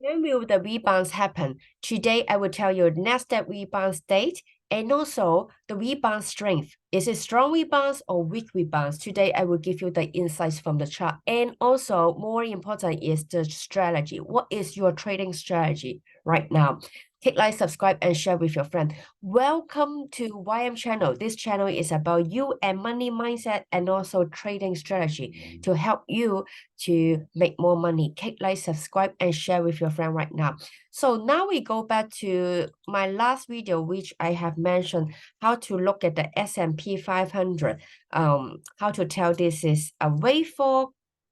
When will the rebounds happen? Today, I will tell you Nasdaq rebound date and also the rebound strength. Is it strong rebounds or weak rebounds? Today, I will give you the insights from the chart. And also, more important is the strategy. What is your trading strategy right now? Hit like, subscribe, and share with your friend. Welcome to ymchannel. This channel is about you and money mindset and also trading strategy to help you to make more money. Hit like, subscribe, and share with your friend right now. So now we go back to my last video, which I have mentioned how to look at the S&P 500. How to tell this is a wave for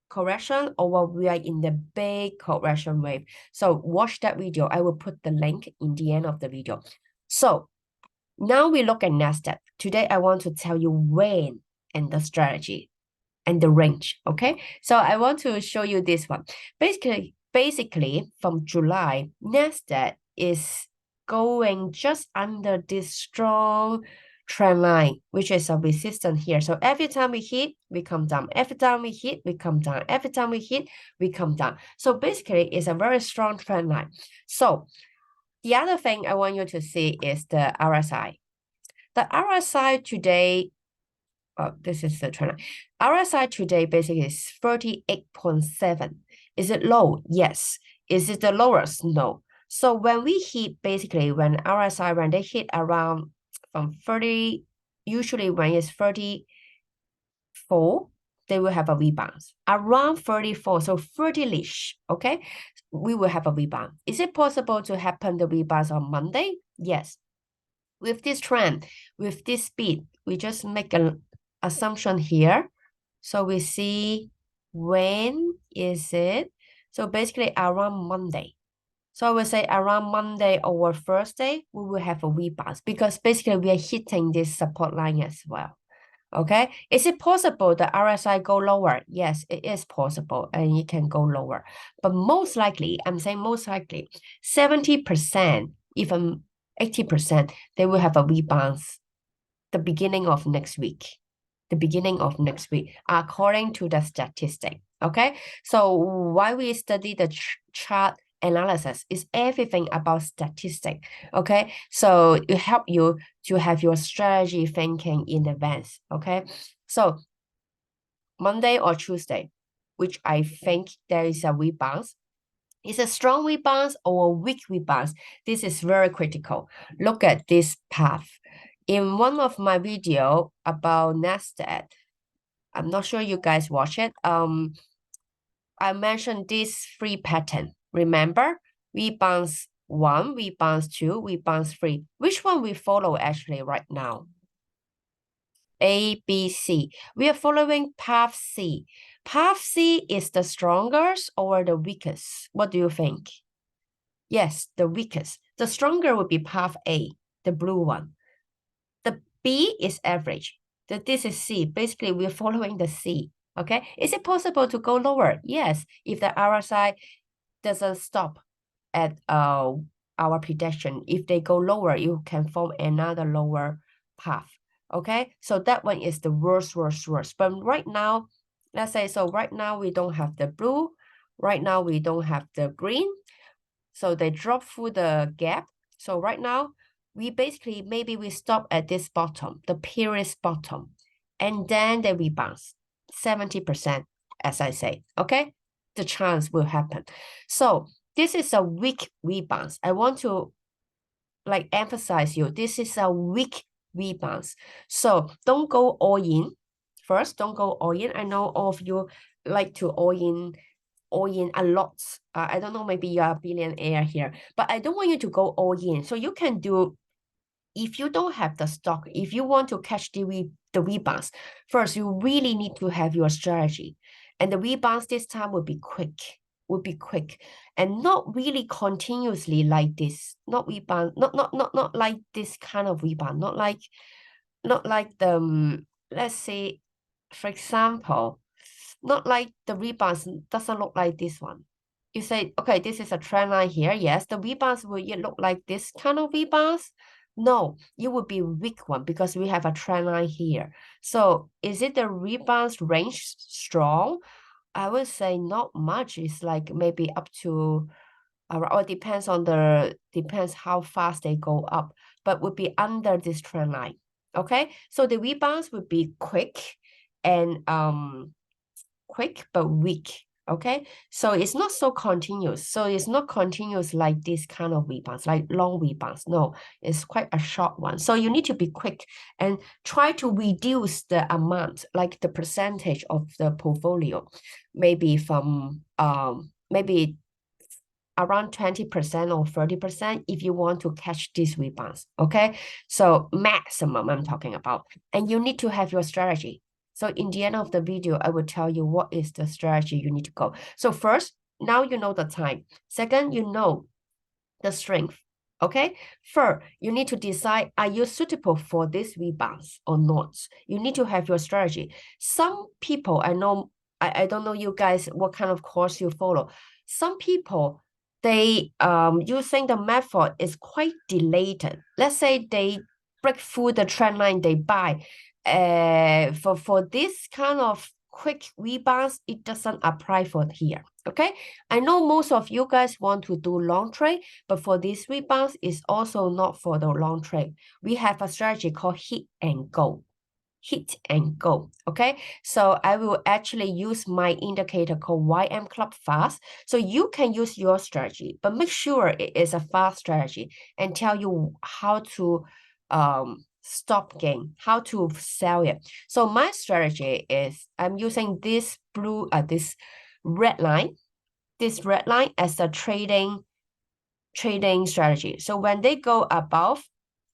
correction or we are in the big correction wave. So watch that video. I will put the link in the end of the video. So now we look at Nasdaq. Today I want to tell you when and the strategy and the range. Okay, so I want to show you this one. Basically from July, Nasdaq is going just under this strong trend line, which is a resistance here. So every time we hit, we come down. Every time we hit, we come down. Every time we hit, we come down. So basically, it's a very strong trend line. So the other thing I want you to see is the RSI. The RSI today, this is the trend line. RSI today basically is 38.7. Is it low? Yes. Is it the lowest? No. So when we hit, basically, when RSI, when they hit around from 30, usually when it's 34, they will have a rebound. Around 34, so 30-ish, okay? We will have a rebound. Is it possible to happen the rebounds on Monday? Yes. With this trend, with this speed, we just make an assumption here. So we see when is it? So basically around Monday. So I will say around Monday or Thursday, we will have a rebound because basically we are hitting this support line as well. Okay, is it possible the RSI go lower? Yes, it is possible and it can go lower. But most likely, I'm saying most likely, 70%, even 80%, they will have a rebound the beginning of next week. The beginning of next week, according to the statistic. Okay, so why we study the chart analysis is everything about statistic. Okay, so it help you to have your strategy thinking in advance. Okay, so Monday or Tuesday, which I think there is a rebound. Is a strong rebound or a weak rebound? This is very critical. Look at this path. In one of my video about Nasdaq, I'm not sure you guys watch it. I mentioned this three pattern. Remember, rebounds 1, rebounds 2, rebounds 3. Which one we follow actually right now? A, B, C. We are following path C. Path C is the strongest or the weakest? What do you think? Yes, the weakest. The stronger would be path A, the blue one. The B is average. This is C. Basically, we're following the C. Okay, is it possible to go lower? Yes, if the RSI doesn't stop at our prediction. If they go lower, you can form another lower path. Okay, so that one is the worst. But right now, let's say, so right now we don't have the blue. Right now we don't have the green. So they drop through the gap. So right now, we basically, maybe we stop at this bottom, the previous bottom, and then they rebound 70%, as I say, okay? The chance will happen. So this is a weak rebound. I want to like emphasize you, this is a weak rebound. So don't go all in. First, don't go all in. I know all of you like to all in a lot. I don't know, maybe you're a billionaire here, but I don't want you to go all in. So you can do, if you don't have the stock, if you want to catch the rebounds, first, you really need to have your strategy. And the rebounds this time will be quick, and not really continuously like this, not rebound, not like this kind of rebound, not like the, let's say, for example, not like the rebounds doesn't look like this one. You say, okay, this is a trend line here. Yes, the rebounds will it look like this kind of rebounds? No, it would be weak one because we have a trend line here. So is it the rebounds range strong? I would say not much. It's like maybe up to or depends how fast they go up, but would be under this trend line. Okay, so the rebounds would be quick and quick but weak. Okay, so it's not so continuous. So it's not continuous like this kind of rebounds, like long rebounds. No, it's quite a short one. So you need to be quick and try to reduce the amount, like the percentage of the portfolio, maybe from maybe around 20% or 30% if you want to catch these rebounds. Okay, so maximum I'm talking about, and you need to have your strategy. So in the end of the video, I will tell you what is the strategy you need to go. So first, now you know the time. Second, you know the strength. Okay. Third, you need to decide, are you suitable for this rebounds or not? You need to have your strategy. Some people, I know, I don't know you guys, what kind of course you follow. Some people, they using the method is quite delayed. Let's say they break through the trend line, they buy. For this kind of quick rebounds, it doesn't apply for here. Okay, I know most of you guys want to do long trade, but for these rebounds, it's also not for the long trade. We have a strategy called hit and go. Hit and go. Okay, so I will actually use my indicator called YM Club Fast. So you can use your strategy, but make sure it is a fast strategy and tell you how to stop gain, how to sell it. So my strategy is I'm using this this red line as a trading strategy. So when they go above,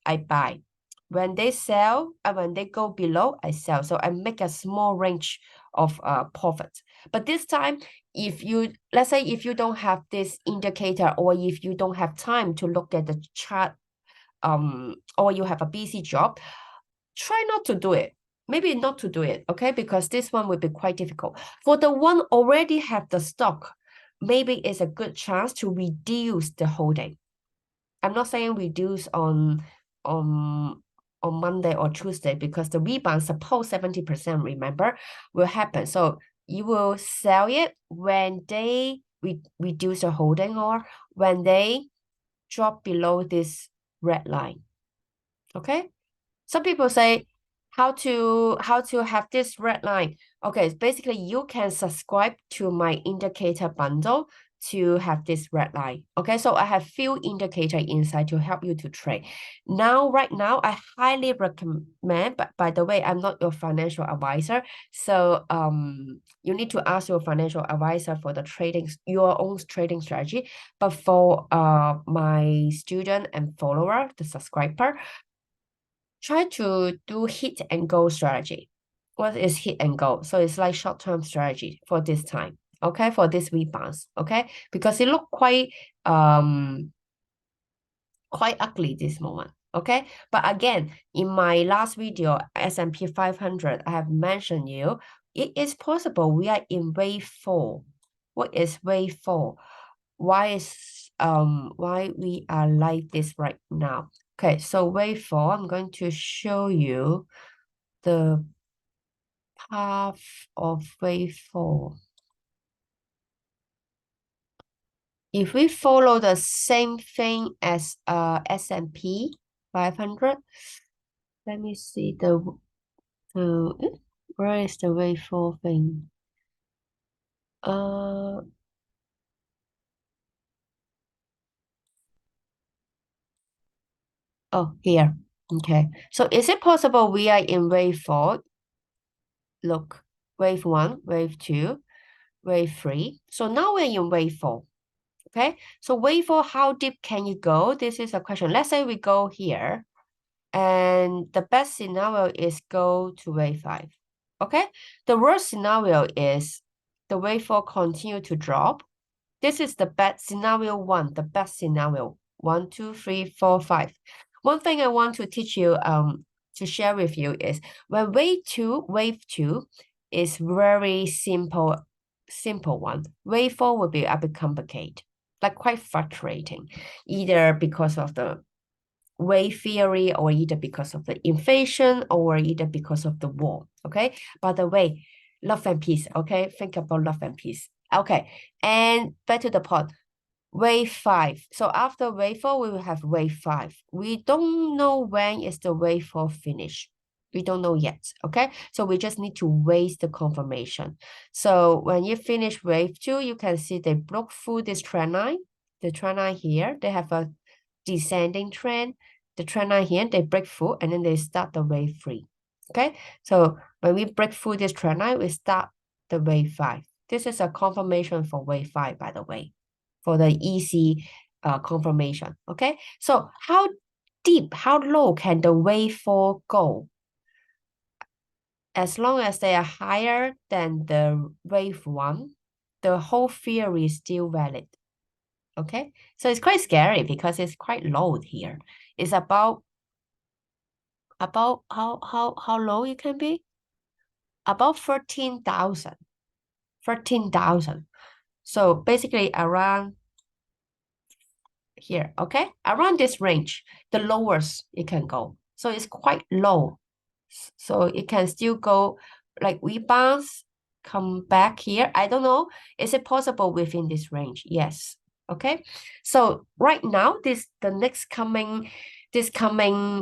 I buy. When they sell, when they go below, I sell. So I make a small range of profit. But this time, let's say if you don't have this indicator, or if you don't have time to look at the chart, or you have a busy job, try not to do it. Maybe not to do it, okay? Because this one will be quite difficult. For the one already have the stock, maybe it's a good chance to reduce the holding. I'm not saying reduce on Monday or Tuesday, because the rebound, suppose 70%, remember, will happen. So you will sell it when they reduce the holding, or when they drop below this red line. Okay? Some people say how to have this red line. Okay, basically you can subscribe to my indicator bundle to have this red line. Okay, so I have few indicator inside to help you to trade. Right now, I highly recommend, but by the way, I'm not your financial advisor. So you need to ask your financial advisor for the your own trading strategy. But for my student and follower, the subscriber, try to do hit and go strategy. What is hit and go? So it's like short-term strategy for this time, okay, for this rebounds, okay, because it look quite ugly this moment, okay. But again, in my last video, S&P 500, I have mentioned you, it is possible we are in wave 4. What is wave 4? Why we are like this right now? Okay, so wave 4, I'm going to show you the path of wave 4. If we follow the same thing as S&P 500, let me see where is the wave 4 thing? Oh, here. Okay. So is it possible we are in wave 4? Look, wave 1, wave 2, wave 3. So now we're in wave 4. Okay. So wave 4, how deep can you go? This is a question. Let's say we go here, and the best scenario is go to wave 5. Okay. The worst scenario is the wave 4 continue to drop. This is the bad scenario 1, the best scenario. 1, 2, 3, 4, 5. One thing I want to teach you, to share with you is when wave 2 is very simple one. Wave 4 will be a bit complicated, like quite frustrating, either because of the wave theory, or either because of the inflation, or either because of the war. Okay. By the way, love and peace. Okay. Think about love and peace. Okay. And back to the point. wave 5. So after wave 4, we will have wave 5. We don't know when is the wave 4 finish. We don't know yet, okay? So we just need to wait the confirmation. So when you finish wave 2, you can see they broke through this trend line. The trend line here, they have a descending trend. The trend line here, they break through and then they start the wave 3, okay? So when we break through this trend line, we start the wave 5. This is a confirmation for wave 5, by the way, for the easy confirmation, okay? So how deep, how low can the wave 4 go? As long as they are higher than the wave 1, the whole theory is still valid, okay? So it's quite scary because it's quite low here. It's about how low it can be? About 13,000. 13,000. So basically around here, okay? Around this range, the lowest it can go. So it's quite low. So it can still go like rebounds, come back here. I don't know. Is it possible within this range? Yes. Okay. So right now, this coming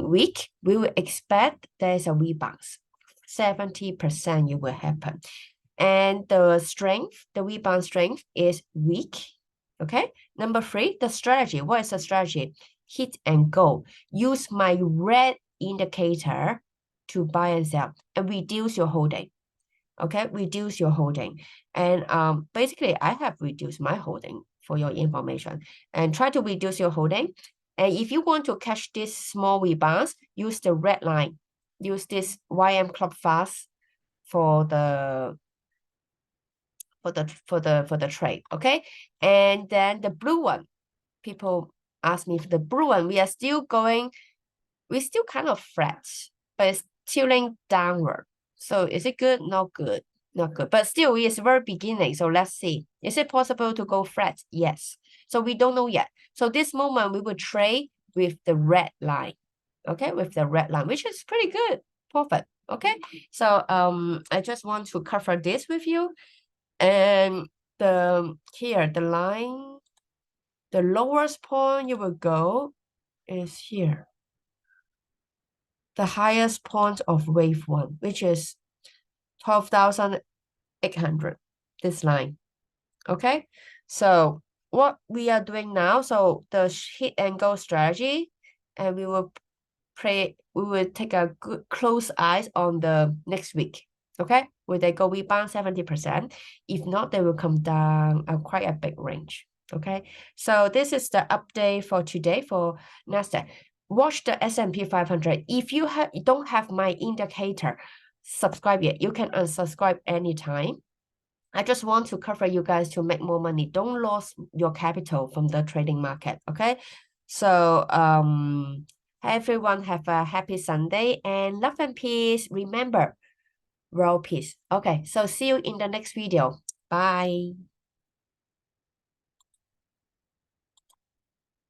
week, we will expect there's a rebound. 70% it will happen. And the strength, the rebound strength is weak. Okay. Number 3, the strategy. What is the strategy? Hit and go. Use my red indicator to buy and sell and reduce your holding. Okay, reduce your holding. And basically, I have reduced my holding for your information. And try to reduce your holding. And if you want to catch this small rebounds, use the red line. Use this YM Club Fast for the trade. Okay, and then the blue one. People ask me for the blue one. We are still going. We're still kind of flat, but it's tilting downward. So is it good? Not good. Not good. But still, it's very beginning. So let's see. Is it possible to go flat? Yes. So we don't know yet. So this moment, we will trade with the red line. Okay, with the red line, which is pretty good. Profit. Okay. So I just want to cover this with you. And the line, the lowest point you will go is here. The highest point of wave 1, which is 12,800, this line. Okay, so what we are doing now, so the hit and go strategy, and we will take a good close eyes on the next week. Okay, will they go rebound 70%? If not, they will come down quite a big range. Okay, so this is the update for today for Nasdaq. Watch the S&P 500. If you don't have my indicator, subscribe yet. You can unsubscribe anytime. I just want to cover you guys to make more money. Don't lose your capital from the trading market. Okay, so everyone have a happy Sunday and love and peace. Remember, world peace. Okay, so see you in the next video. Bye.